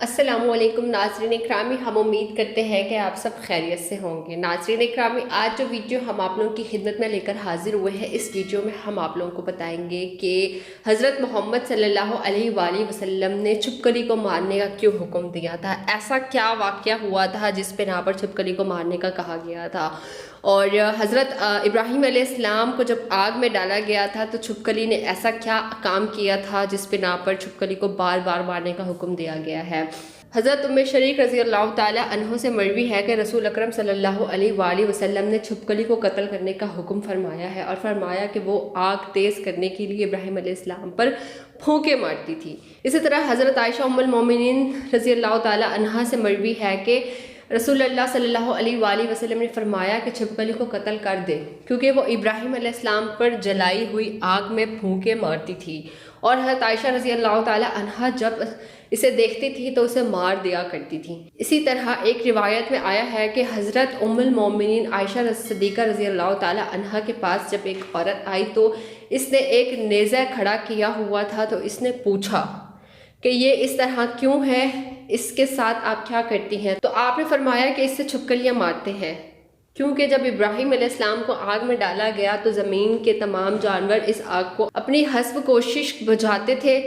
السلام علیکم ناظرین اکرامی، ہم امید کرتے ہیں کہ آپ سب خیریت سے ہوں گے۔ ناظرین اکرامی، آج جو ویڈیو ہم آپ لوگوں کی خدمت میں لے کر حاضر ہوئے ہیں، اس ویڈیو میں ہم آپ لوگوں کو بتائیں گے کہ حضرت محمد صلی اللہ علیہ وآلہ وسلم نے چھپکلی کو مارنے کا کیوں حکم دیا تھا، ایسا کیا واقعہ ہوا تھا جس بنا پر چھپکلی کو مارنے کا کہا گیا تھا، اور حضرت ابراہیم علیہ السلام کو جب آگ میں ڈالا گیا تھا تو چھپکلی نے ایسا کیا کام کیا تھا جس بنا پر چھپکلی کو بار بار مارنے کا حکم دیا گیا ہے۔ حضرت شریک رضی اللہ تعالیٰ عنہ سے مروی ہے کہ رسول اکرم صلی اللہ علیہ وآلہ وسلم نے چھپکلی کو قتل کرنے کا حکم فرمایا ہے، اور فرمایا کہ وہ آگ تیز کرنے کے لیے ابراہیم علیہ السلام پر پھونکے مارتی تھی۔ اسی طرح حضرت عائشہ ام المومنین رضی اللہ تعالیٰ عنہا سے مروی ہے کہ رسول اللہ صلی اللہ علیہ وآلہ وسلم نے فرمایا کہ چھپکلی کو قتل کر دے، کیونکہ وہ ابراہیم علیہ السلام پر جلائی ہوئی آگ میں پھونکے مارتی تھی، اور حضرت عائشہ رضی اللہ تعالیٰ عنہا جب اسے دیکھتی تھی تو اسے مار دیا کرتی تھی۔ اسی طرح ایک روایت میں آیا ہے کہ حضرت ام المومنین عائشہ صدیقہ رضی اللہ تعالیٰ عنہا کے پاس جب ایک عورت آئی تو اس نے ایک نیزہ کھڑا کیا ہوا تھا، تو اس نے پوچھا کہ یہ اس طرح کیوں ہے، اس کے ساتھ آپ کیا کرتی ہیں؟ تو آپ نے فرمایا کہ اس سے چھپکلیاں مارتے ہیں، کیونکہ جب ابراہیم علیہ السلام کو آگ میں ڈالا گیا تو زمین کے تمام جانور اس آگ کو اپنی حسب کوشش بجھاتے تھے،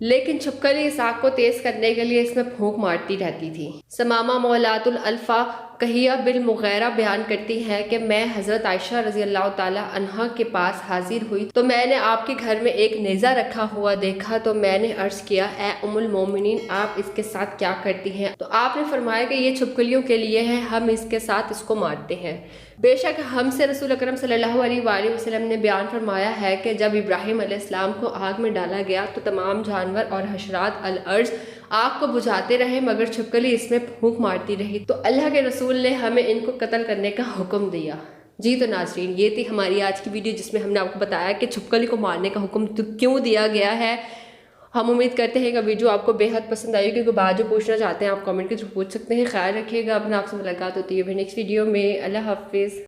لیکن چھپکلی اس آگ کو تیز کرنے کے لیے اس میں پھونک مارتی رہتی تھی۔ ثمامہ مولات الالفا کہیہ بالمغیرہ بیان کرتی ہے کہ میں حضرت عائشہ رضی اللہ تعالیٰ عنہا کے پاس حاضر ہوئی تو میں نے آپ کے گھر میں ایک نیزہ رکھا ہوا دیکھا، تو میں نے عرض کیا، اے ام المومنین، آپ اس کے ساتھ کیا کرتی ہیں؟ تو آپ نے فرمایا کہ یہ چھپکلیوں کے لیے ہے، ہم اس کے ساتھ اس کو مارتے ہیں۔ بے شک ہم سے رسول اکرم صلی اللہ علیہ وآلہ وسلم نے بیان فرمایا ہے کہ جب ابراہیم علیہ السلام کو آگ میں ڈالا گیا تو تمام جانور اور حشرات الارض آگ کو بجھاتے رہے، مگر چھپکلی اس میں پھونک مارتی رہی، تو اللہ کے رسول نے ہمیں ان کو قتل کرنے کا حکم دیا۔ جی تو ناظرین، یہ تھی ہماری آج کی ویڈیو جس میں ہم نے آپ کو بتایا کہ چھپکلی کو مارنے کا حکم کیوں دیا گیا ہے۔ ہم امید کرتے ہیں کہ ویڈیو آپ کو بے حد پسند آئی، کیونکہ بات جو پوچھنا چاہتے ہیں آپ کامنٹ کے تھرو پوچھ سکتے ہیں۔ خیال رکھیے گا اپنا، آپ سے ملاقات ہوتی ہے نیکسٹ ویڈیو میں۔ اللہ حافظ۔